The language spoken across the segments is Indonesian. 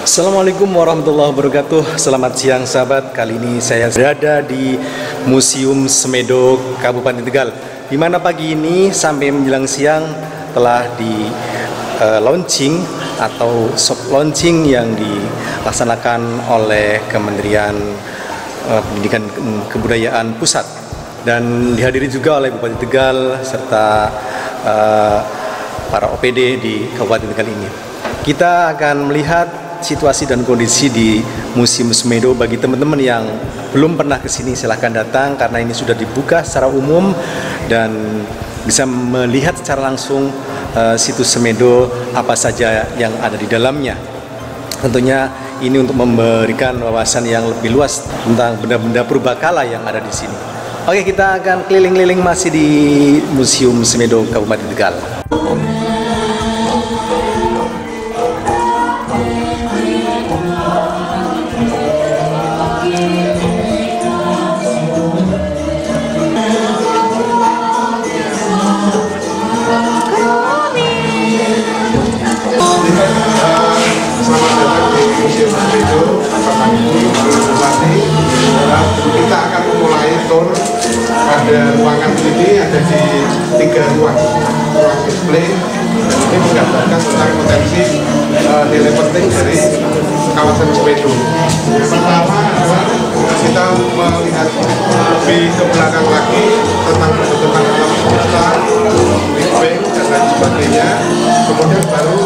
Assalamualaikum warahmatullahi wabarakatuh. Selamat siang sahabat. Kali ini saya berada di Museum Semedo Kabupaten Tegal, di mana pagi ini sampai menjelang siang telah di launching atau soft launching yang dilaksanakan oleh Kementerian Pendidikan Kebudayaan Pusat dan dihadiri juga oleh Bupati Tegal serta para OPD di Kabupaten Tegal ini. Kita akan melihat situasi dan kondisi di Museum Semedo. Bagi teman-teman yang belum pernah ke sini, silahkan datang karena ini sudah dibuka secara umum dan bisa melihat secara langsung situs Semedo apa saja yang ada di dalamnya. Tentunya ini untuk memberikan wawasan yang lebih luas tentang benda-benda purbakala yang ada di sini. Oke, kita akan keliling-keliling masih di Museum Semedo Kabupaten Tegal. Kita akan memulai tour pada ruangan ini, ada di 3 ruang display, dan ini menggambarkan tentang potensi nilai penting dari kawasan Semedo. Yang pertama adalah kita melihat lebih ke belakang lagi tentang pembentukan alam semesta, Big Bang dan lain sebagainya. Kemudian baru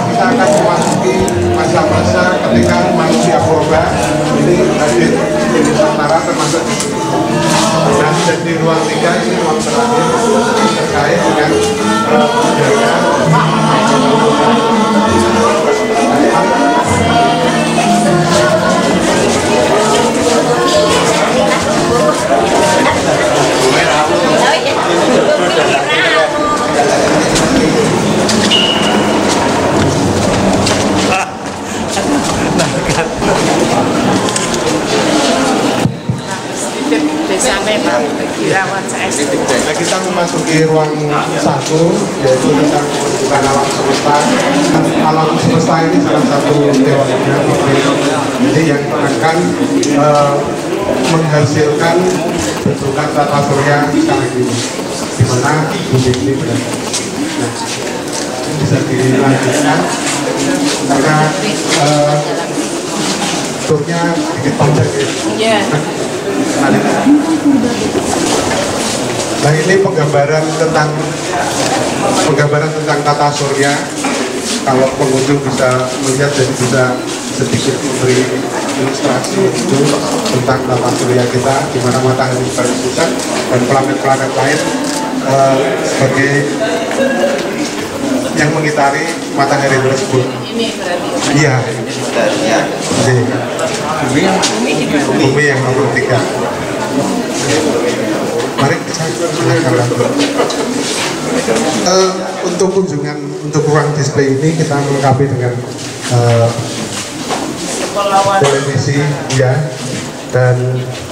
kita akan memasuki masa-masa ketika manusia purba ini hadir di Nusantara termasuk di sini. Dan di ruang 3 ini ruang terakhir terkait dengan budaya. Nah, kita memasuki ruang 1, yaitu tentang pembentukan alam semesta. Alam semesta ini salah satu teorinya, jadi yang akan menghasilkan bentukan tata surya sekarang ini, di mana bumi ini berada. Nah, bisa dilanjutkan karena turnya sedikit panjang ya. Nah, ini penggambaran tentang tata surya. Kalau pengunjung bisa melihat dan bisa sedikit memberi ilustrasi itu tentang tata surya kita, di mana matahari sebagai pusat dan planet-planet lain sebagai yang mengitari matahari tersebut. Ini berarti? Iya. Bumi yang nomor 3. Mari untuk kunjungan untuk ruang display ini kita melengkapi dengan televisi ya, dan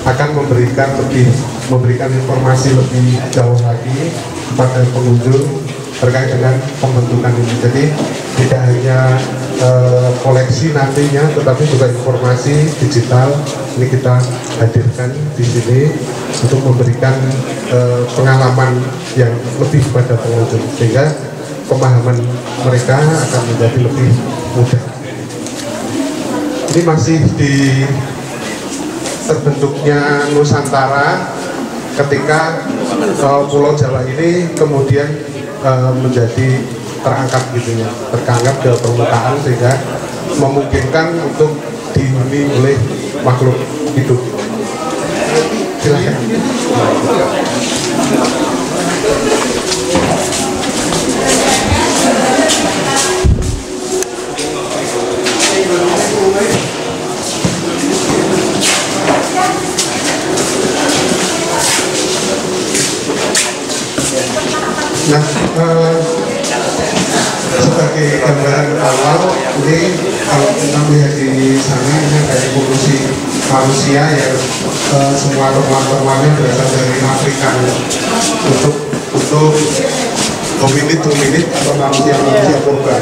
akan memberikan informasi lebih jauh lagi kepada pengunjung terkait dengan pembentukan ini. Jadi tidak hanya koleksi nantinya, tetapi juga informasi digital ini kita hadirkan di sini untuk memberikan pengalaman yang lebih pada pengunjung, sehingga pemahaman mereka akan menjadi lebih mudah. Ini masih di terbentuknya Nusantara ketika Pulau Jawa ini kemudian menjadi terangkat gitu ya, terangkat ke permukaan sehingga memungkinkan untuk dihuni oleh makhluk hidup. Silakan. Nah, sebagai gambaran awal, ini kalau kita melihat di sana, ini ada evolusi manusia yang semua teman-temannya berasal dari Afrika untuk hominid atau manusia purba.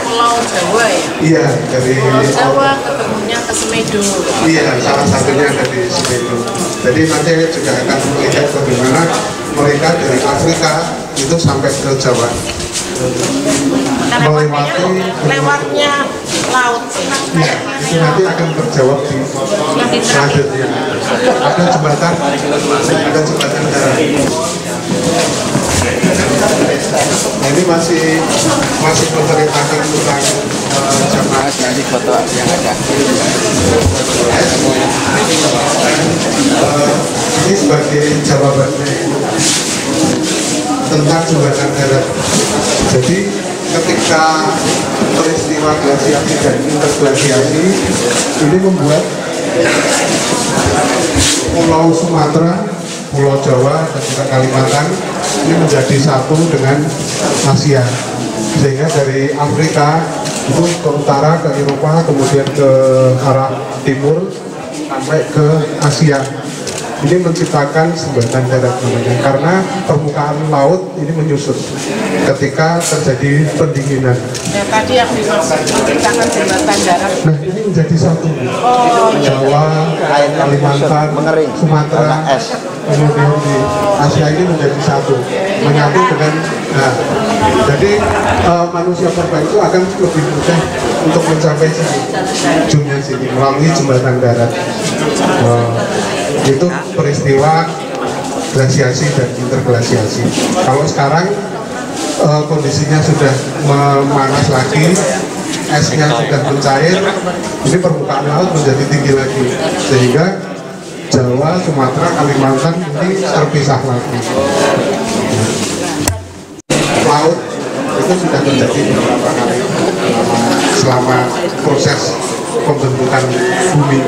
Pulau Jawa ya? Iya, dari Pulau Jawa ketemunya ke Semedo. Iya, salah satunya dari Semedo. Jadi nanti juga akan melihat bagaimana mereka dari Afrika itu sampai ke Jawa. Melewati Lewatnya laut. iya, itu nanti akan terjawab di selanjutnya. Ada jembatan darat. Nah, ini masih menceritakan tentang jamaah Jadi foto yang ada. ini sebagai jawabannya tentang jembatan darat. Jadi ketika peristiwa glasiasi dan interglasiasi ini membuat Pulau Sumatera, Pulau Jawa dan juga Kalimantan ini menjadi satu dengan Asia, sehingga dari Afrika itu ke utara, ke Eropa, kemudian ke arah timur sampai ke Asia. Ini menciptakan jembatan darat namanya, karena permukaan laut ini menyusut ketika terjadi pendinginan. Ya, tadi yang dimaksud menciptakan jembatan darat. Nah, ini menjadi satu. Oh, Jawa, Kalimantan, Sumatera, kemudian di Asia ini menjadi satu, menyatu dengan. Nah, jadi manusia purba itu akan lebih mudah untuk mencapai ujungnya sini melalui jembatan darat. Itu peristiwa glasiasi dan interglasiasi. Kalau sekarang kondisinya sudah memanas lagi, esnya sudah mencair, ini permukaan laut menjadi tinggi lagi, sehingga Jawa, Sumatera, Kalimantan ini terpisah lagi. Laut itu sudah terjadi beberapa kali selama proses pembentukan bumi.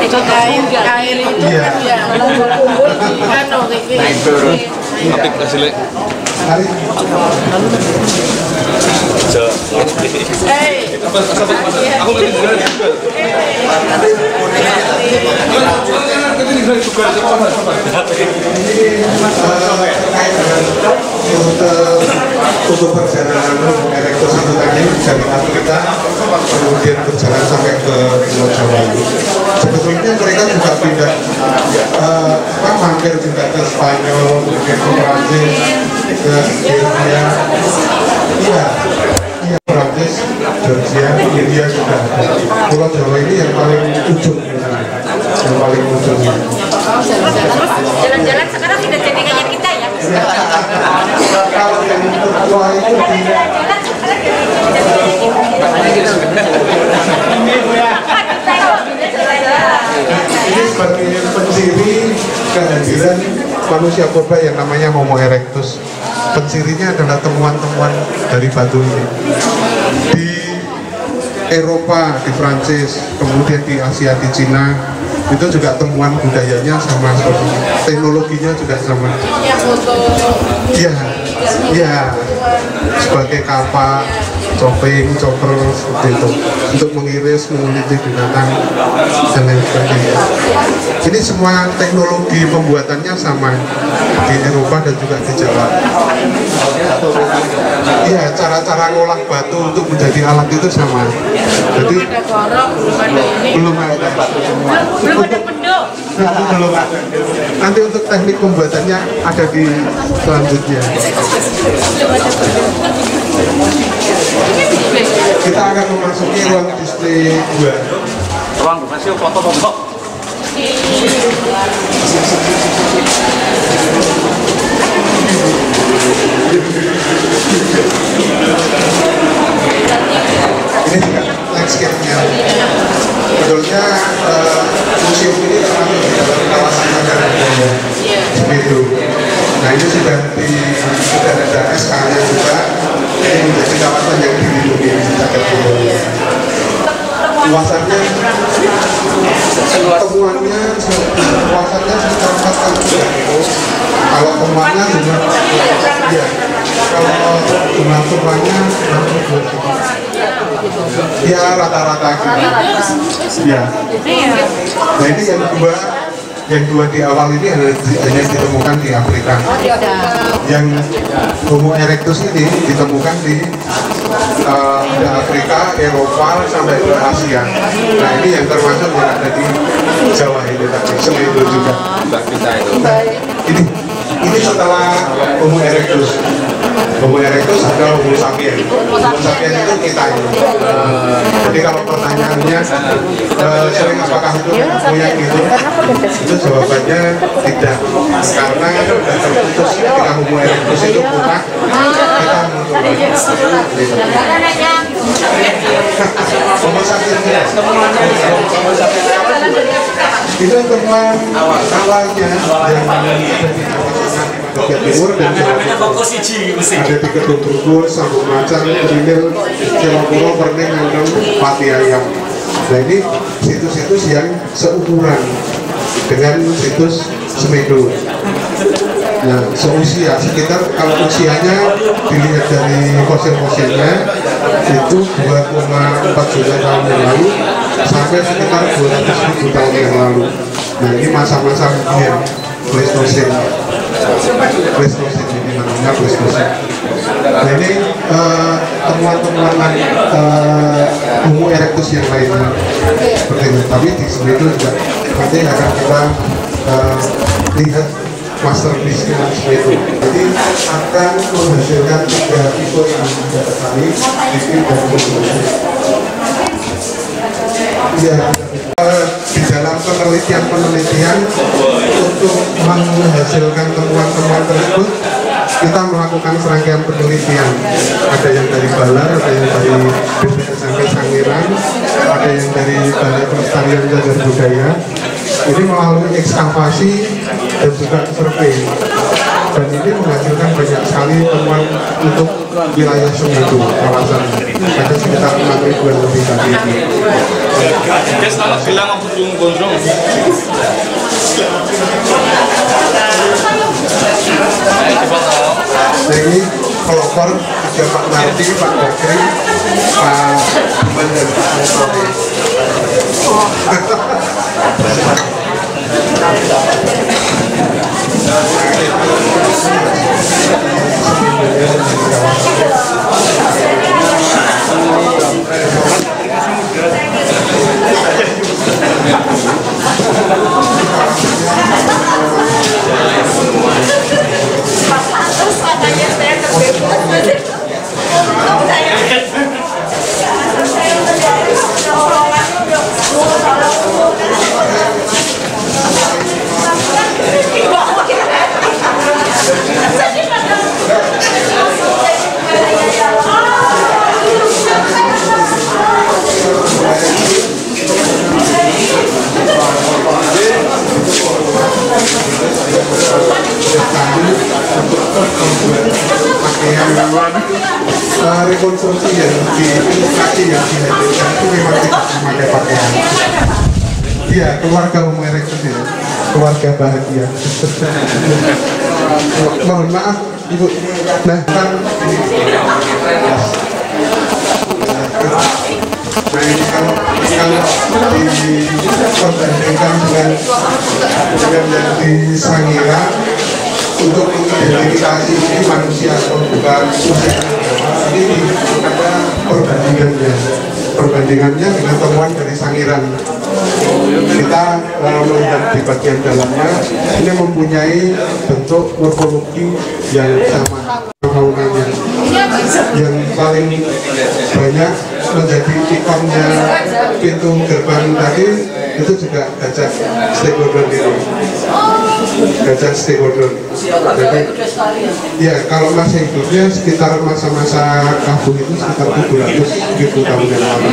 Itu air itu Iya. kan ya mengumpul kan Apik hasilnya. Hari Aku lagi juga. untuk perjalanan Erectus itu tadi dari Afrika kemudian berjalan sampai ke Pulau Jawa itu. Sebetulnya mereka juga pindah mampir juga ke Spanyol, kemudian ke Prancis, ke India. Iya, Prancis, Georgia, India juga ada. Pulau Jawa ini yang paling ujung, yang paling ujung. jalan-jalan sekarang sudah jadi kayak kita ya. Kalau yang tua itu di ini sebagai penciri kehadiran manusia purba yang namanya Homo erectus. Pencirinya adalah temuan-temuan dari batu ini di Eropa, di Prancis, kemudian di Asia, di Cina. Itu juga temuan budayanya sama, teknologinya juga sama. Iya, sebagai kapak, coping, chopper seperti itu untuk mengiris, menguliti binatang dan lain sebagainya. Ini semua teknologi pembuatannya sama di Eropa dan juga di Jawa. Iya, cara-cara ngolah batu untuk menjadi alat itu sama. Jadi Ada gorok, belum ada ini. belum ada Penduk. belum ada. Nanti untuk teknik pembuatannya ada di selanjutnya. Kita akan memasuki ruang display 2. Ruang hasil foto-foto. Ini juga landscape-nya. Sebetulnya museum ini termasuk di dalam kawasan cagar budaya Semedo. Nah, ini sudah ada SK-nya juga, ini menjadi kawasan yang dilindungi cagar budaya. Luasannya, temuannya luasannya sekitar 4 kali 3 kalau temuannya jumlah ya, kalau jumlah temuannya ya rata-rata gitu. Ya. Nah, ini yang kedua yang dua di awal ini hanya ditemukan di Afrika. Yang Homo erectus ini ditemukan di Afrika, Eropa sampai ke Asia. Nah ini yang termasuk yang ada di Jawa ini tadi, Semedo juga. Ini setelah Homo erectus. Homo erectus ada Homo sapiens. Homo sapiens itu kita ini. Jadi kalau pertanyaannya sering apakah itu moyang itu jawabannya tidak, karena sudah terputus ketika Homo erectus itu punah, kita muncul lagi. Homo sapiens itu temuan awalnya yang bagian timur dan Jawa ada di Kedung Trubus, Sambung Macan, Kurinil, Celapuro, Perning, Nangkang, Pati Ayam. Nah ini situs-situs yang seukuran dengan situs Semedo. Nah seusia sekitar, kalau usianya dilihat dari fosil-fosilnya itu 2,4 juta tahun yang lalu sampai sekitar 200.000 tahun yang lalu. Nah ini masa-masa kemudian Pleistocene ini namanya Pleistocene. Nah ini temuan-temuan Homo erectus yang lainnya seperti itu. Tapi di Semedo juga nanti akan kita lihat masterpiece-nya Semedo. Jadi akan menghasilkan 3 tipe yang tidak terkali di dan ya, di dalam penelitian untuk menghasilkan temuan-temuan tersebut kita melakukan serangkaian penelitian. Ada yang dari Balar, ada yang dari BPSMP Sangiran, ada yang dari Balai Pelestarian Cagar Budaya. Ini melalui ekskavasi dan juga survei, dan ini menghasilkan banyak sekali temuan untuk wilayah Semedo kawasan. Ada sekitar 6.000-an lebih tadi itu. Dia selalu bilang aku belum gondrong. Nah ini pelopor juga Pak Nardi, Pak Bakri, Pak Bener. Rekonstruksi yang ilustrasi yang dihadirkan itu memang tidak memakai pakaian. Iya, keluarga Homo erectus ya, keluarga bahagia. Mohon maaf Ibu. Nah kan ini ini kalau diperbandingkan dengan yang di Sangiran untuk mengidentifikasi ini manusia atau bukan ini ada perbandingannya dengan temuan dari Sangiran. Kita melihat di bagian dalamnya ini mempunyai bentuk morfologi yang sama faunanya. Yang paling banyak menjadi ikonnya pintu gerbang tadi itu juga gajah stegodon ini. Gajah stegodon. Jadi ya kalau masa hidupnya sekitar masa-masa kabung itu sekitar 700.000 tahun yang lalu.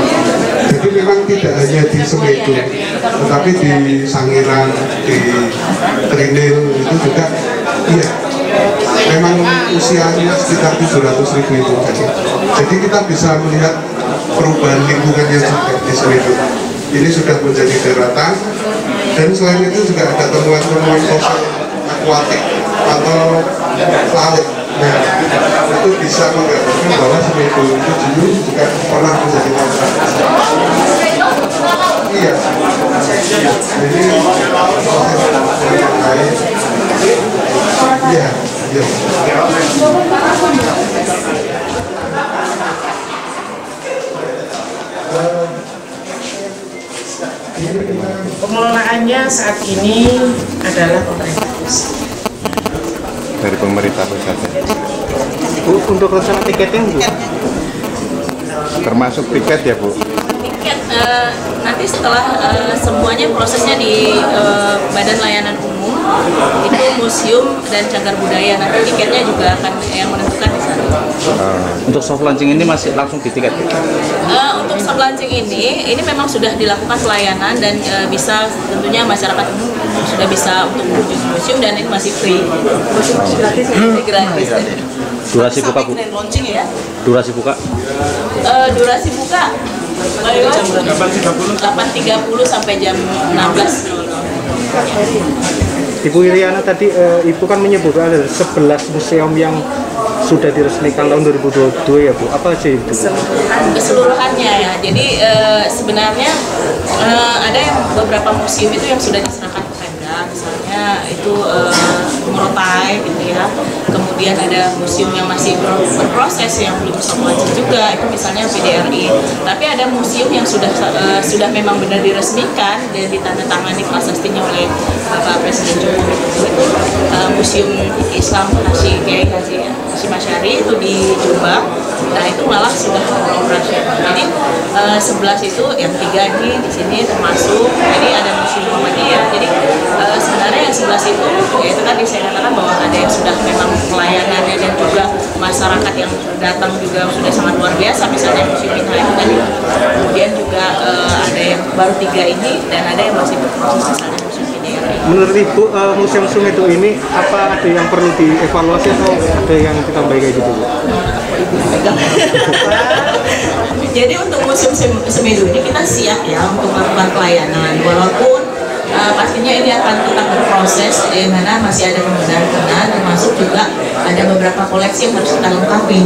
Jadi memang tidak hanya di Semedo, tetapi di Sangiran, di Trinil itu juga iya. Memang usianya sekitar 700.000 itu tadi. Jadi kita bisa melihat perubahan lingkungannya juga di Semedo. Ini sudah menjadi daratan, dan selain itu juga ada temuan-temuan fosil akuatik atau laut. Nah, itu bisa menggambarkan bahwa Semedo itu dulu juga pernah menjadi lautan. Iya. Iya, iya. Pengelolaannya saat ini adalah pemerintah pusat. Dari pemerintah pusat ya. Bu, untuk rencana tiketnya Bu? Termasuk tiket ya Bu? Tiket nanti setelah semuanya prosesnya di Badan Layanan Umum itu museum dan cagar budaya, nanti tiketnya juga akan yang menentukan di sana. Untuk soft launching ini masih langsung di tiket? Untuk soft launching ini memang sudah dilakukan pelayanan dan bisa tentunya masyarakat umum sudah bisa untuk menuju museum dan ini masih free. Masih gratis. Gratis. Durasi buka Bu? Launching ya. Durasi buka? Durasi buka 8.30 sampai jam 16. Ibu Iriana tadi Ibu kan menyebut ada 11 museum yang sudah diresmikan tahun 2022 ya Bu. Apa aja itu? Keseluruhannya ya. Jadi sebenarnya ada yang beberapa museum itu yang sudah diserahkan ke Pemda, misalnya itu Morotai gitu ya. Kemudian ada museum yang masih berproses yang belum soft launching juga, itu misalnya PDRI. Tapi ada museum yang sudah memang benar diresmikan dan ditandatangani prasastinya oleh Bapak Presiden Joko Widodo, itu Museum Islam Kiai Haji Hashim Asy'ari itu di Jombang. Nah itu malah sudah beroperasional. Jadi 11 itu yang 3 ini di sini termasuk. Jadi ada Museum Muhammadiyah. Jadi sebenarnya yang 11 itu ya itu tadi saya katakan bahwa ada yang sudah memang pelayanannya dan juga masyarakat yang datang juga sudah sangat luar biasa, misalnya Museum Minha itu tadi. Kemudian juga ada yang baru 3 ini dan ada yang masih berproses, misalnya Museum PDRI. Menurut Ibu Museum Sumedo ini apa ada yang perlu dievaluasi atau ada yang ditambah kayak gitu Bu? Jadi untuk Museum Semedo ini kita siap ya untuk melakukan pelayanan, walaupun pastinya ini akan tetap berproses di mana masih ada pembenahan, termasuk juga ada beberapa koleksi yang harus kita lengkapi.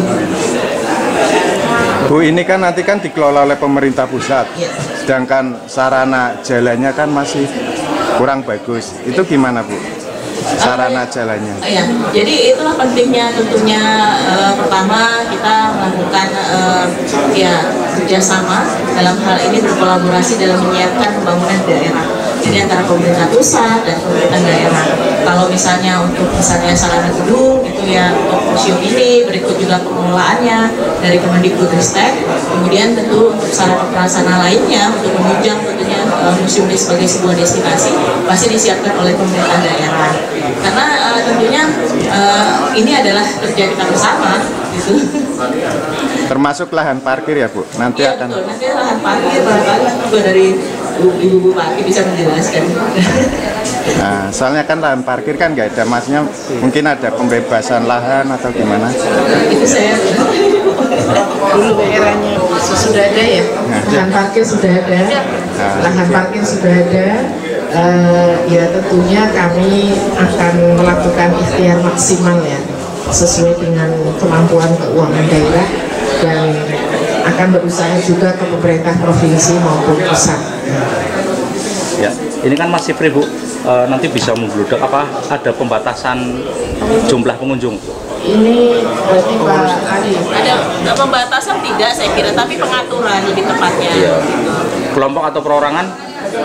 Bu, ini kan nanti kan dikelola oleh pemerintah pusat, Ya. sedangkan sarana jalannya kan masih kurang bagus. Itu gimana Bu? Sarana jalannya? Ya, jadi itulah pentingnya tentunya pertama kita melakukan ya kerjasama dalam hal ini berkolaborasi dalam menyiapkan pembangunan daerah. Jadi antara pemerintah pusat dan pemerintah daerah. Kalau misalnya untuk misalnya sarana gedung itu ya untuk museum ini, berikut juga pengelolaannya dari Kemendikbudristek. Kemudian tentu untuk sarana prasarana lainnya untuk menunjang tentunya museum ini sebagai sebuah destinasi pasti disiapkan oleh pemerintah daerah. Karena tentunya ini adalah kerja kita bersama gitu. Termasuk lahan parkir ya Bu? Nanti Ya, akan. betul. Nanti lahan parkir barangkali juga dari Ibu Bupati bisa menjelaskan. Nah, soalnya kan lahan parkir kan nggak ada, maksudnya mungkin ada pembebasan lahan atau gimana? Itu saya Dulu daerahnya sudah ada ya, lahan parkir sudah ada, lahan parkir sudah ada. Ya tentunya kami akan melakukan ikhtiar maksimal ya, sesuai dengan kemampuan keuangan daerah dan akan berusaha juga ke pemerintah provinsi maupun pusat. Ya, ini kan masih free Bu. Nanti bisa membludak apa ada pembatasan jumlah pengunjung? Ini berarti Pak Adi. ada pembatasan tidak saya kira, tapi pengaturan lebih tepatnya. Kelompok atau perorangan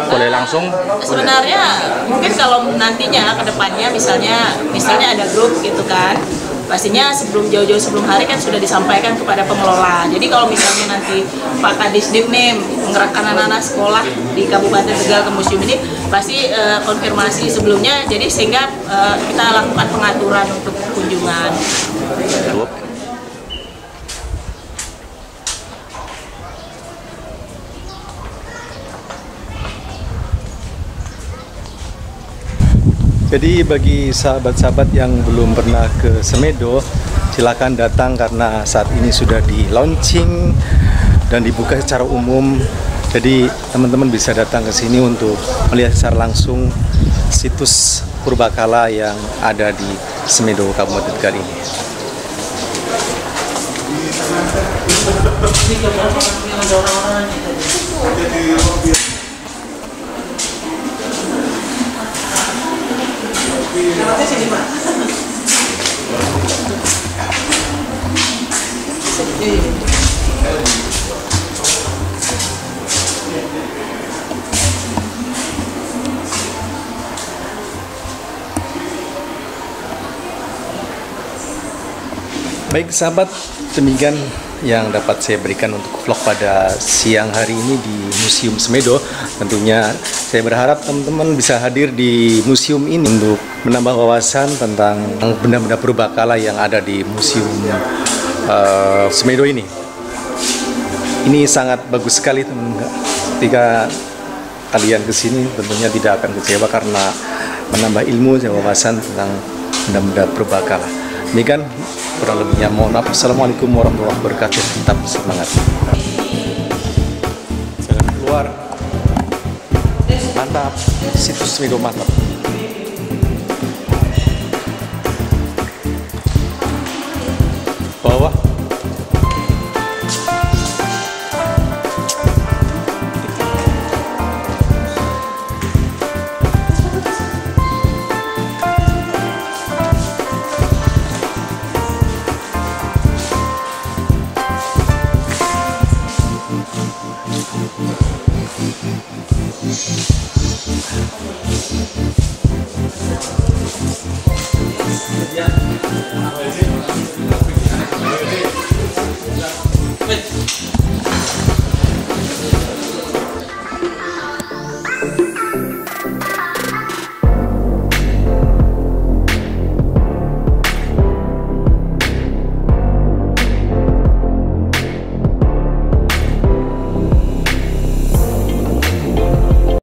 boleh langsung? Sebenarnya mungkin kalau nantinya ke depannya misalnya ada grup gitu kan, pastinya jauh-jauh sebelum hari kan sudah disampaikan kepada pengelola. Jadi kalau misalnya nanti Pak Kadisdip nih mengerahkan anak-anak sekolah di Kabupaten Tegal ke museum ini, pasti konfirmasi sebelumnya, jadi sehingga kita lakukan pengaturan untuk kunjungan. Jadi bagi sahabat-sahabat yang belum pernah ke Semedo, silakan datang karena saat ini sudah di launching dan dibuka secara umum. Jadi teman-teman bisa datang ke sini untuk melihat secara langsung situs purbakala yang ada di Semedo Kabupaten Tegal ini. Baik sahabat, demikian yang dapat saya berikan untuk vlog pada siang hari ini di Museum Semedo. Tentunya saya berharap teman-teman bisa hadir di museum ini untuk menambah wawasan tentang benda-benda purbakala yang ada di Museum Semedo ini. Ini sangat bagus sekali teman-teman. Ketika kalian kesini tentunya tidak akan kecewa karena menambah ilmu dan wawasan tentang benda-benda purbakala. Demikian kurang lebihnya, mohon maaf. Assalamualaikum warahmatullahi wabarakatuh. Tetap semangat. Jalan keluar. Mantap. Situs Semedo mantap. Bawah. Ya.